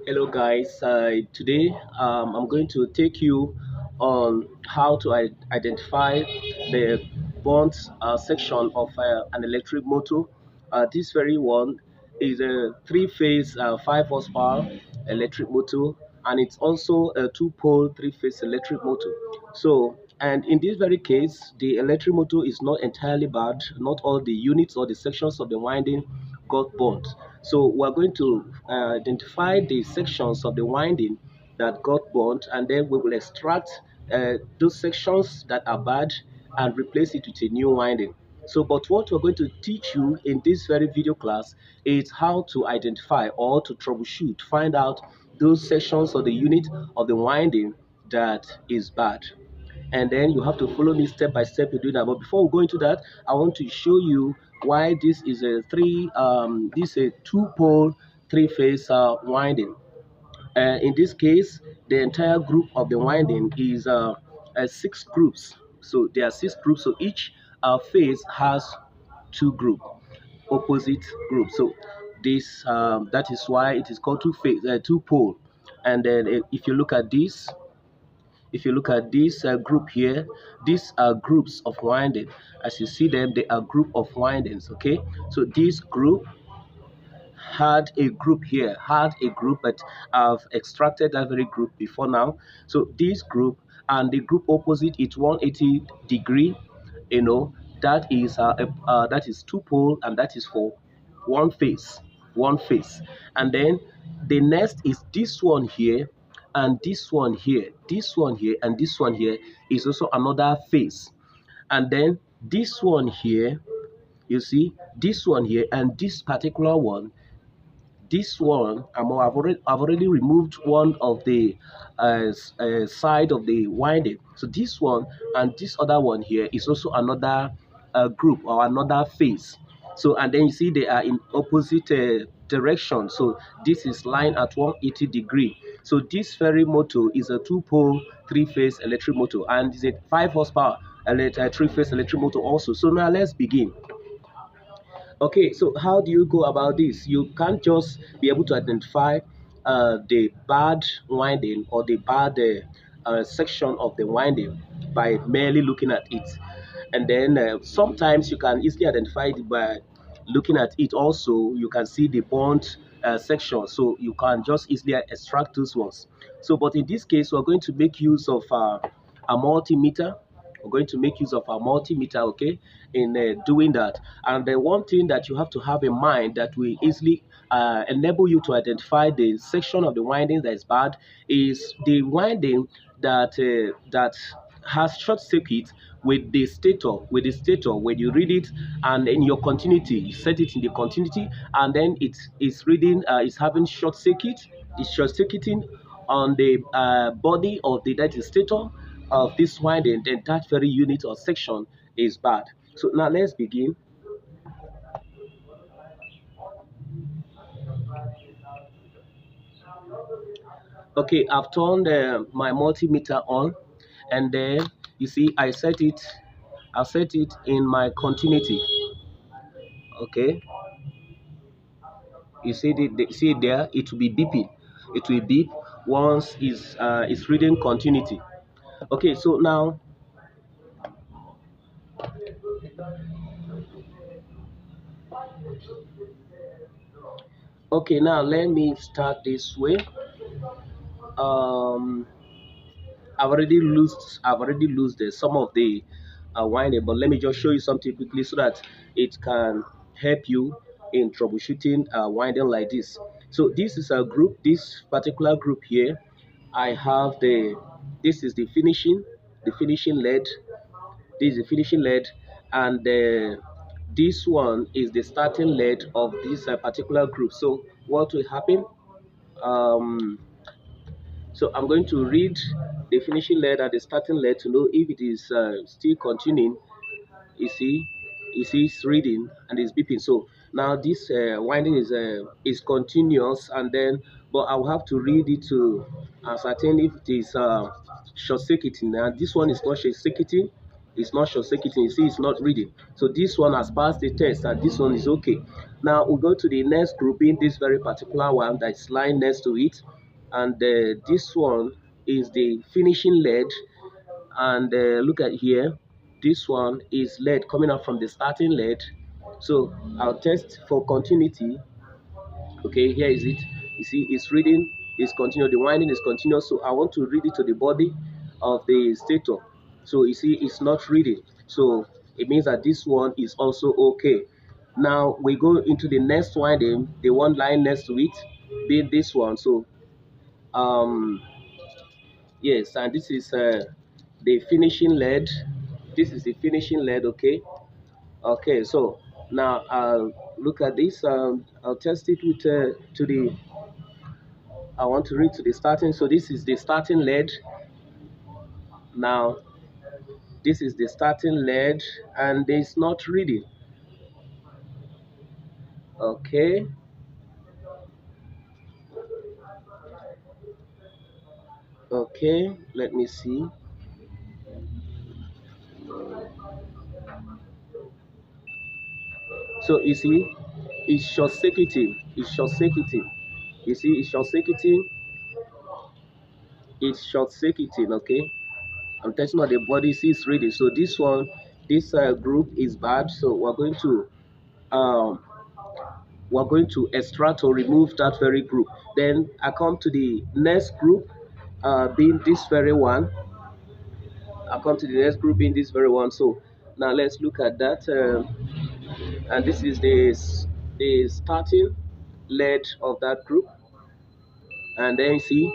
Hello guys, today I'm going to take you on how to identify the burnt section of an electric motor. This very one is a three-phase 5 horsepower electric motor, and it's also a two-pole three-phase electric motor. And in this very case, the electric motor is not entirely bad. Not all the units or the sections of the winding got burnt. So we're going to identify the sections of the winding that got burnt, and then we will extract those sections that are bad and replace it with a new winding. But what we're going to teach you in this very video class is how to identify or to troubleshoot, find out those sections of the unit of the winding that is bad, and then you have to follow me step by step in doing that. But before we go into that, I want to show you why this is a two-pole three-phase winding. In this case, the entire group of the winding is six groups. So there are six groups, so each phase has two group, opposite group. So this that is why it is called two pole. And then if you look at this, group here, these are groups of winding. As you see them, they are group of windings. Okay, so this group had a group here, but I've extracted that very group before now. So this group and the group opposite, it's 180 degree. You know, that is two pole, and that is for one phase. And then the next is this one here, and this one here, and this one here is also another phase. And then this one here, you see, this one here, and this particular one, I've already removed one of the side of the winding. So this one and this other one here is also another group or another phase. So, and then you see they are in opposite direction. So this is lying at 180 degree. So this very motor is a two-pole three-phase electric motor, and is a 5 horsepower three-phase electric motor also. So now let's begin. Okay, so how do you go about this? You can't just be able to identify the bad winding or the bad section of the winding by merely looking at it. And then sometimes you can easily identify it by looking at it also. You can see the burnt section, so you can just easily extract those ones. So, but in this case, we're going to make use of a multimeter. We're going to make use of our multimeter, okay, in doing that. And the one thing that you have to have in mind that will easily enable you to identify the section of the winding that is bad is the winding that has short circuit with the stator. When you read it, and in your continuity, you set it in the continuity, and then it's reading, it's having short circuit, it's short circuiting on the body of the that is stator of this winding, then that very unit or section is bad. So now let's begin. Okay, I've turned my multimeter on, and then you see I set it in my continuity. Okay, you see see it there, it will be beeping. It will beep once it's reading continuity. Okay, so now, okay, now let me start this way. um I've already lost some of the winding, but let me just show you something quickly so that it can help you in troubleshooting winding like this. So this is a group, this particular group here. I have this is the finishing lead. This is the finishing lead, and this one is the starting lead of this particular group. So what will happen? Um, so I'm going to read the finishing lead and the starting lead to know if it is still continuing. You see, it's reading and it's beeping. So now this winding is continuous, and then but I'll have to read it to ascertain if it is short circuiting. Now this one is not short circuiting. It's not short circuiting. You see, it's not reading. So this one has passed the test, and this one is okay. Now we'll go to the next grouping. This very particular one that's lying next to it. and this one is the finishing lead. And look at here, this one is lead coming out from the starting lead. So I'll test for continuity. Okay, here is it. You see it's reading, is continuous, the winding is continuous, so I want to read it to the body of the stator. So you see it's not reading, so it means that this one is also okay. Now we go into the next winding, the one lying next to it being this one. So um yes, and this is the finishing lead. This is the finishing lead. Okay. Okay, so now I'll look at this. I'll test it with to the. I want to read to the starting. So this is the starting lead. Now this is the starting lead, and it's not reading. Okay. Okay. Let me see. So you see, it's short circuiting. It's short circuiting. You see, it's short circuiting. It's short circuiting. Okay. I'm testing on the body. See, it's reading. So this one, this group is bad. So um, we're going to extract or remove that very group. Then I come to the next group, being this very one. I come to the next group being this very one. So now let's look at that. And this is the starting lead of that group. And then see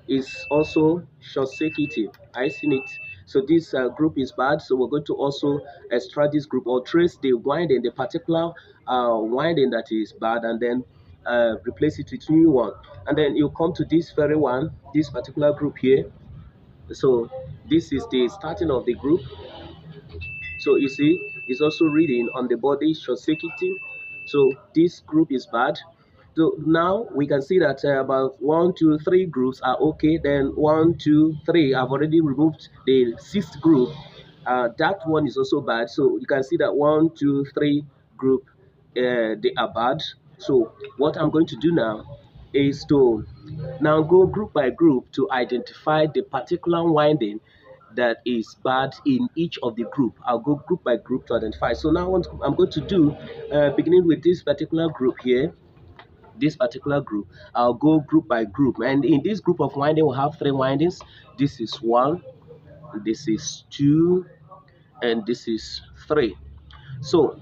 is also short circuiting. I seen it. So this group is bad, so we're going to also extract this group or trace the winding, the particular winding that is bad, and then replace it with new one. And then you come to this very one, this particular group here. So this is the starting of the group. So you see, it's also reading on the body, short circuiting. So this group is bad. So now we can see that about 1, 2, 3 groups are okay. Then 1, 2, 3, I've already removed the sixth group. That one is also bad. So you can see that 1, 2, 3 group, they are bad. So what I'm going to do now is to now go group by group to identify the particular winding that is bad in each of the group. I'll go group by group to identify. So now what I'm going to do, beginning with this particular group here, this particular group, I'll go group by group. And in this group of winding, we'll have 3 windings. This is 1, this is 2, and this is 3. So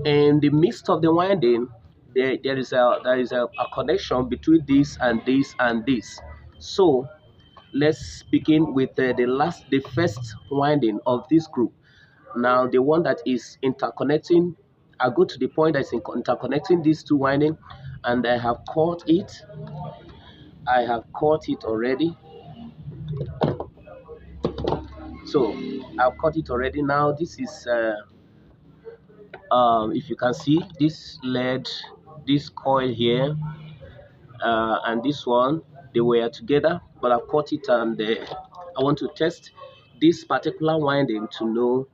in the midst of the winding, there is a connection between this and this and this. So let's begin with the first winding of this group. Now the one that is interconnecting, I go to the point that's interconnecting these 2 winding, and I have caught it. I have caught it already. So I've caught it already. Now this is if you can see this lead, this coil here, and this one, they were together, but I've caught it, and I want to test this particular winding to know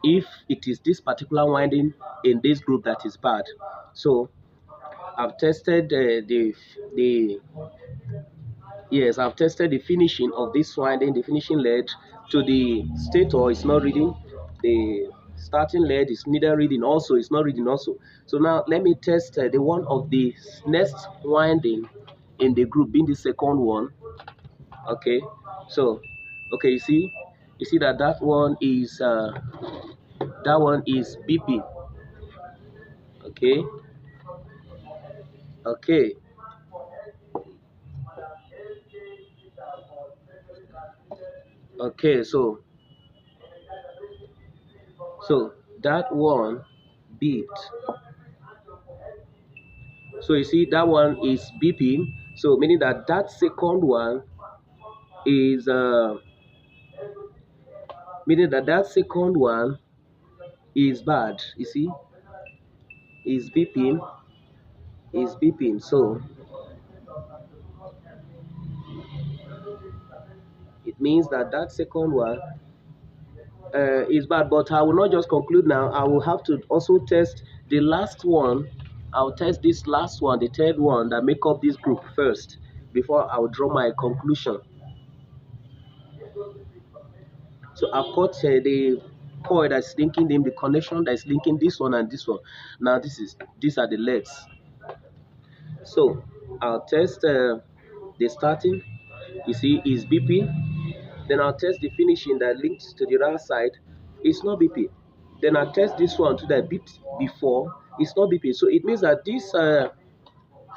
if it is this particular winding in this group that is bad. So I've tested yes, I've tested the finishing of this winding, the finishing lead to the stator. It's not reading. The starting lead is neither reading, also it's not reading also. So now let me test the one of the next winding in the group, being the second one. Okay, so okay, you see that that one is beeping. Okay, okay, okay. So that one beeped. So you see that one is beeping. So meaning that that second one is meaning that that second one is bad. You see, is beeping, is beeping. So it means that that second one is bad. But I will not just conclude now. I will have to also test the last one. I'll test this last one, the third one that make up this group first. before I'll draw my conclusion. So I've got the coil that's linking them, the connection that's linking this one and this one. Now these are the legs. So I'll test the starting. You see, is BP. Then I'll test the finishing that links to the other side. It's not BP. Then I'll test this one to that beeped before. It's not BP. So it means that this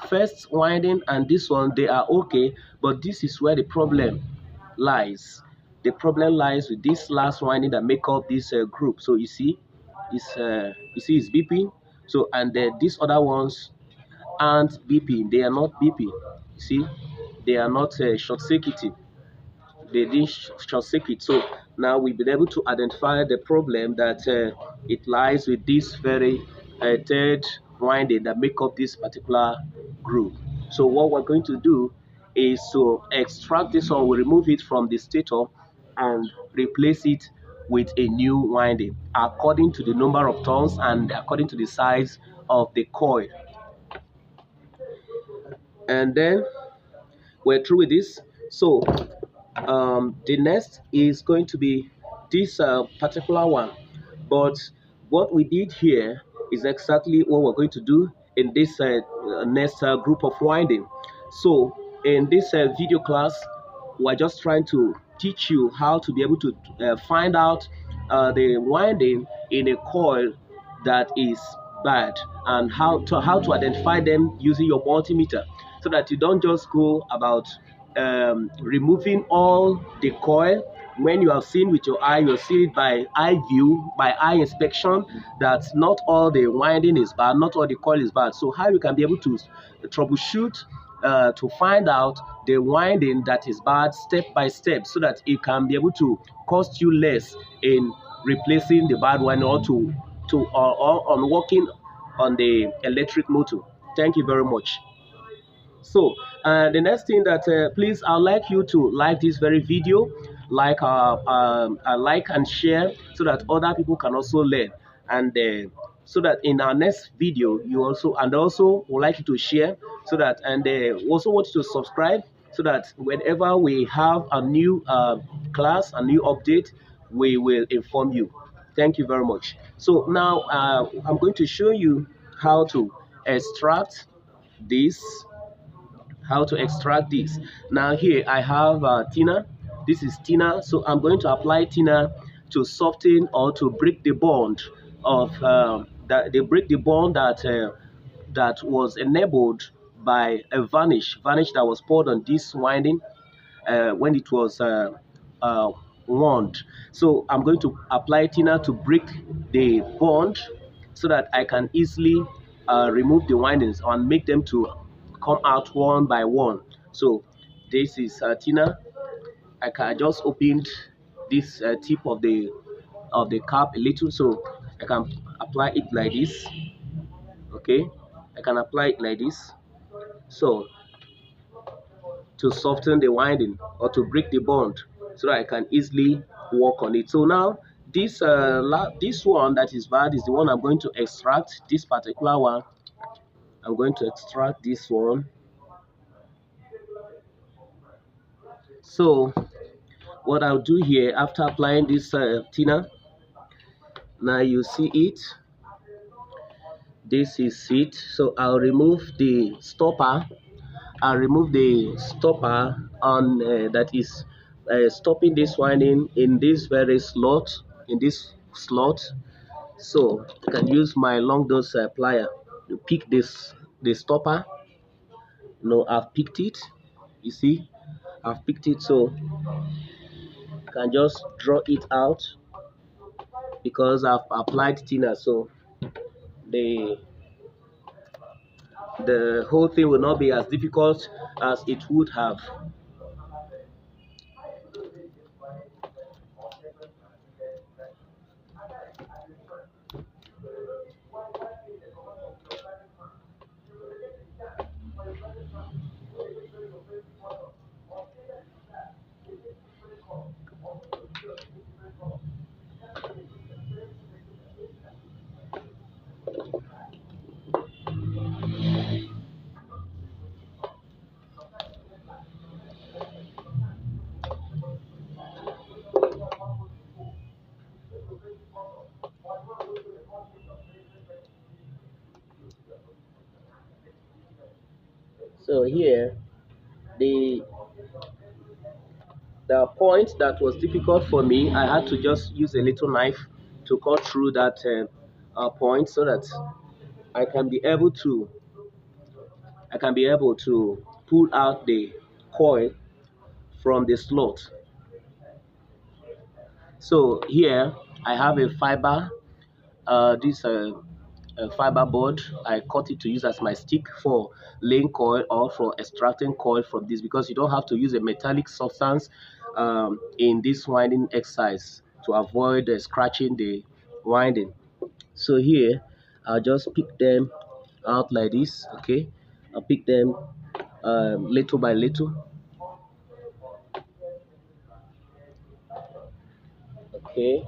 first winding and this one, they are okay, but this is where the problem lies. The problem lies with this last winding that make up this group. So it's BP. So and these other ones aren't BP. They are not BP. You see, they are not short circuited. They didn't short circuit. So now we've been able to identify the problem that it lies with this very third winding that make up this particular group. So what we're going to do is to extract this one, we remove it from the stator and replace it with a new winding according to the number of turns and according to the size of the coil. And then we're through with this. So the next is going to be this particular one, but what we did here is exactly what we're going to do in this next group of winding. So in this video class, we're just trying to teach you how to be able to find out the winding in a coil that is bad, and how to identify them using your multimeter, so that you don't just go about removing all the coil. When you have seen with your eye, you'll see it by eye view, by eye inspection, that not all the winding is bad, not all the coil is bad. So how you can be able to troubleshoot to find out the winding that is bad step by step, so that it can be able to cost you less in replacing the bad one, or or on working on the electric motor. Thank you very much. So the next thing that please, I'd like you to like this very video, like and share, so that other people can also learn, and so that in our next video you also, and also would like you to share, so that, and also want you to subscribe, so that whenever we have a new class, a new update, we will inform you. Thank you very much. So now I'm going to show you how to extract this, Now here I have thinner. This is thinner, so I'm going to apply thinner to soften or to break the bond of the bond that was enabled by a varnish that was poured on this winding when it was wound. So I'm going to apply thinner to break the bond, so that I can easily remove the windings and make them to come out one by one. So this is thinner. I just opened this tip of the cap a little, so I can apply it like this. Okay, I can apply it like this, so to soften the winding or to break the bond, so that I can easily work on it. So now this this one that is bad is the one I'm going to extract. This particular one, I'm going to extract this one. So what I'll do here, after applying this thinner, now you see it, this is it. So I'll remove the stopper. On that is stopping this winding in this very slot, so I can use my long dose plier to pick the stopper. I've picked it. You see, I've picked it, so I can just draw it out because I've applied thinner. So the whole thing will not be as difficult as it would have. So here, the the point that was difficult for me, I had to just use a little knife to cut through that point so that I can be able to pull out the coil from the slot. So here I have a fiber, this a fiber board. I cut it to use as my stick for laying coil or for extracting coil from this, because you don't have to use a metallic substance in this winding exercise to avoid scratching the winding. So here I'll just pick them out like this. Okay, I'll pick them little by little. Okay,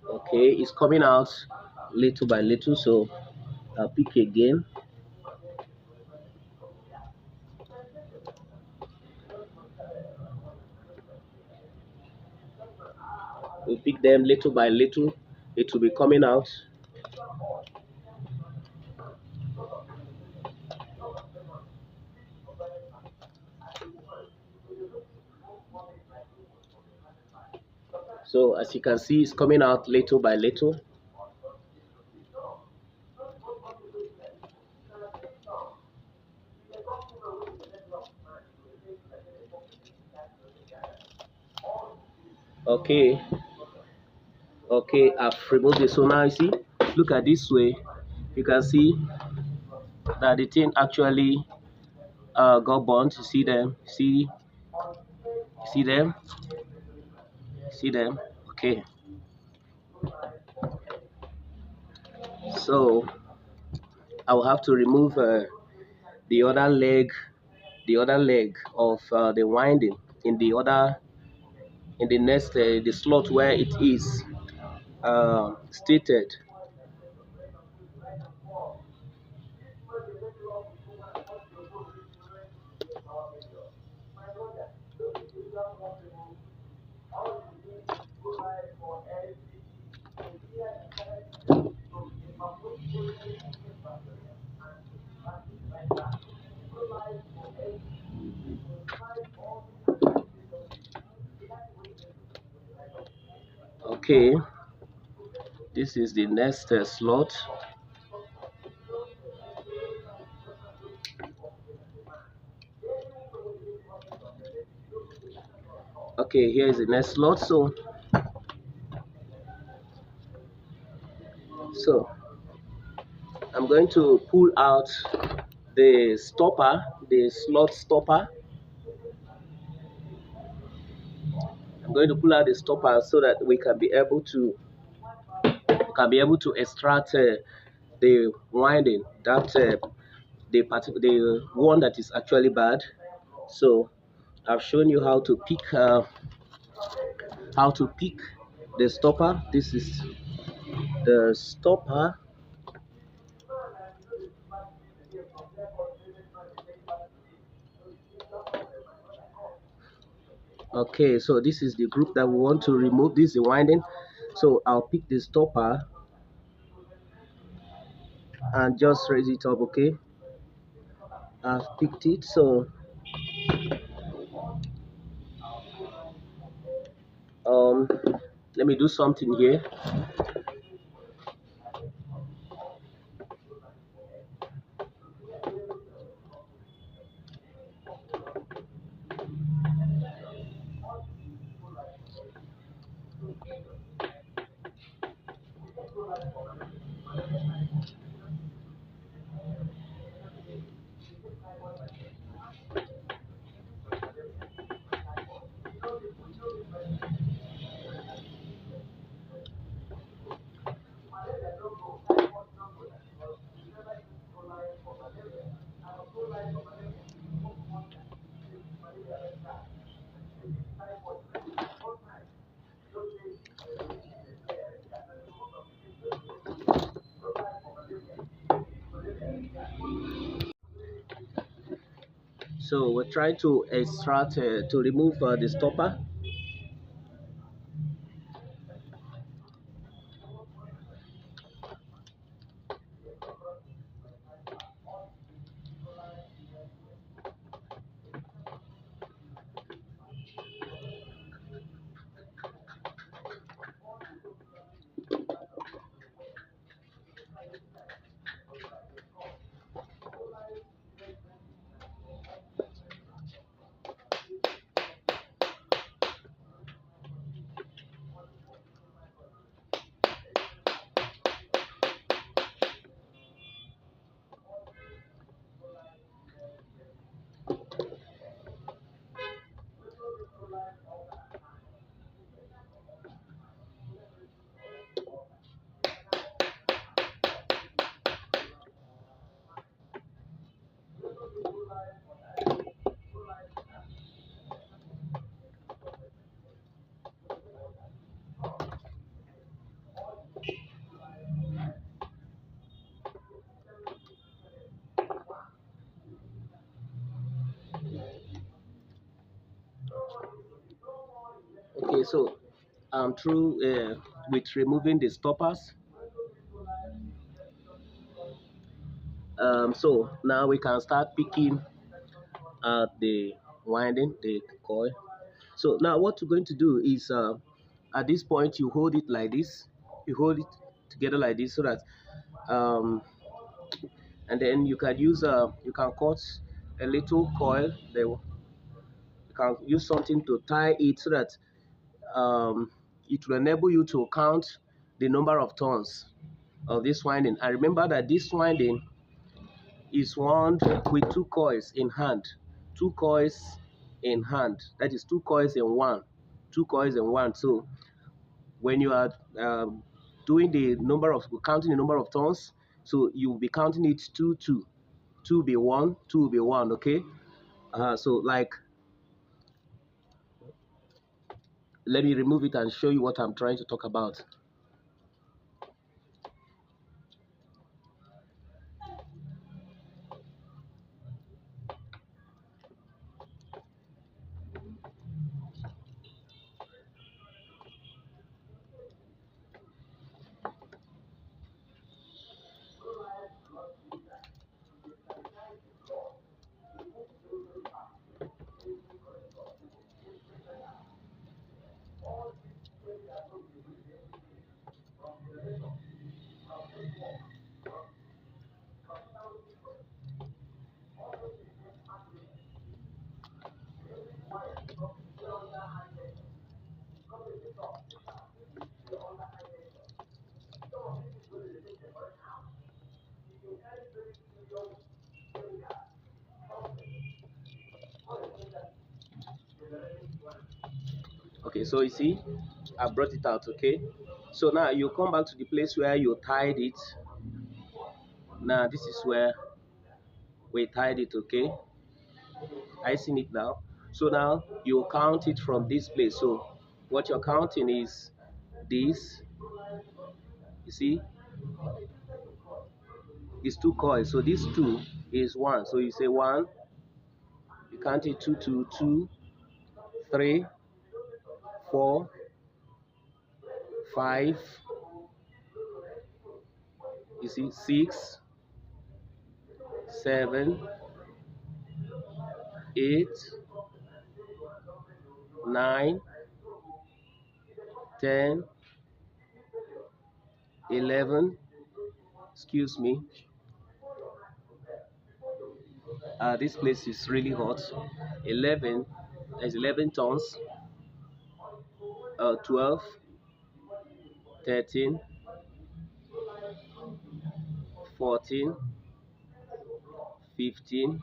okay, it's coming out little by little. So I'll pick again. We pick them little by little. It will be coming out. So as you can see, it's coming out little by little. Okay, okay, I've removed the, so now you see, look at this way. You can see that the thing actually got burnt. You see them? See them? See them? Okay. So I will have to remove the other leg, the other leg of the winding in the other, in the next the slot where it is stated. Okay, this is the next slot. Okay, here is the next slot. So I'm going to pull out the stopper, the slot stopper. I'm going to pull out the stopper so that we can be able to extract the winding, that the one that is actually bad. So I've shown you how to pick the stopper. This is the stopper. Okay, so this is the group that we want to remove. This is the winding. So I'll pick the stopper and just raise it up. Okay, I've picked it. So um let me do something here. So we're trying to extract to remove the stopper. Okay, so I'm through with removing the stoppers. So now we can start picking at the winding the coil. So now what you're going to do is at this point you hold it like this. You hold it together like this so that um, and then you can use you can cut a little coil. There you can use something to tie it so that it will enable you to count the number of turns of this winding. And remember that this winding is wound with two coils in hand. Two coils in hand. That is two coils in one. Two coils in one. So when you are doing the number of counting the number of turns, so you'll be counting it two, two. Two will be one, two will be one, okay? So like let me remove it and show you what I'm trying to talk about. Okay, so you see I brought it out, okay? So now you come back to the place where you tied it. Now this is where we tied it, okay? I seen it now. So now you count it from this place. So what you're counting is this, you see, is two coils. So this two is one. So you say one, you count it two, two, two, three, 4, 5, you see, 6, 7, 8, 9, 10, 11, excuse me, this place is really hot. 11, there's 11 tons, 12, 13, 14, 15,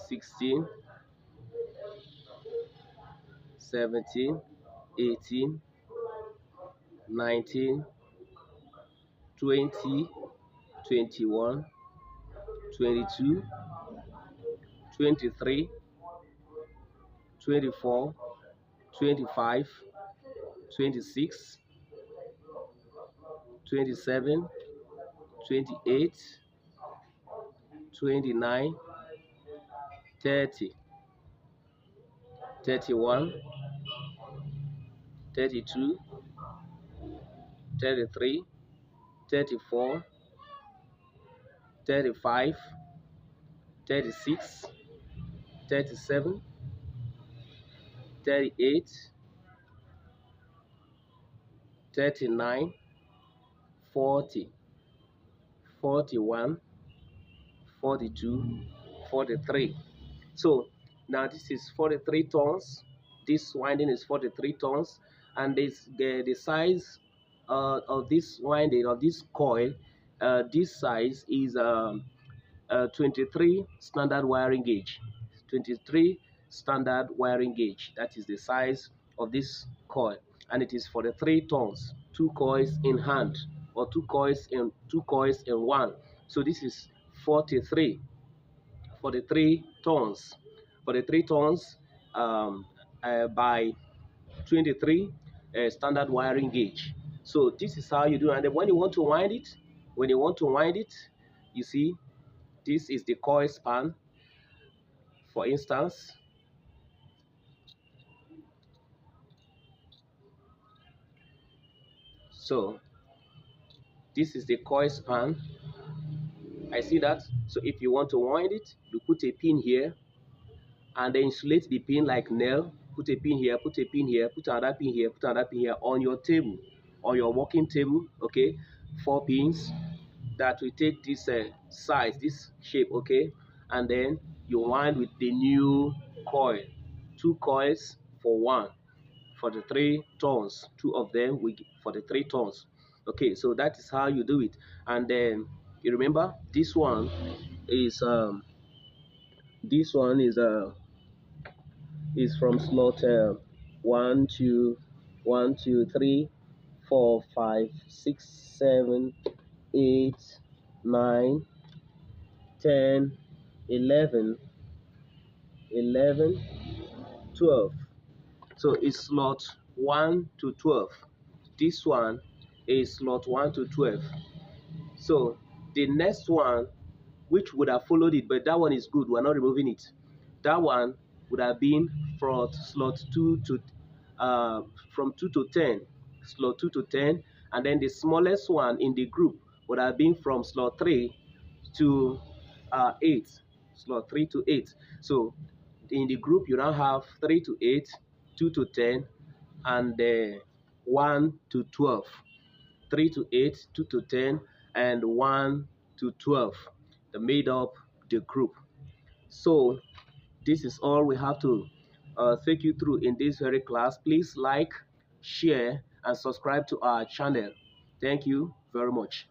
16, 17, 18, 19, 20, 21, 22, 23, 24, 25, 26, 27, 28, 29, 30, 31, 32, 33, 34, 35, 36, 37, 38, 39, 40, 41, 42, 43. So now this is 43 tons. This winding is 43 tons, and the size of this winding of this coil, this size is 23 standard wiring gauge. 23 standard wiring gauge. That is the size of this coil, and it is 43 tons. Two coils in hand, or two coils in one. So this is 43 tons. 43 tons by 23 standard wiring gauge. So this is how you do. And then when you want to wind it, you see this is the coil span, for instance. So this is the coil span. I see that. So if you want to wind it, you put a pin here, and then insulate the pin like nail. Put a pin here, put a pin here, put another pin here, put another pin here on your table, on your working table. Okay, 4 pins that will take this size, this shape. Okay, and then you wind with the new coil. 2 coils for 1, for the 3 tons. 2 of them for the 3 tons. Okay, so that is how you do it. And then you remember this one is from slot 1, 2, 1, 2, 3, 4, 5, 6, 7, 8, 9, 10, 11, 12. So it's slot 1 to 12. This one is slot 1 to 12. So the next one, which would have followed it, but that one is good, we're not removing it. That one would have been from slot 2 to from 2 to 10, slot 2 to 10, and then the smallest one in the group would have been from slot 3 to 8, slot 3 to 8. So in the group you now have 3 to 8, 2 to 10, and 1 to 12. 3 to 8, 2 to 10, and 1 to 12. They made up the group. So this is all we have to take you through in this very class. Please like, share, and subscribe to our channel. Thank you very much.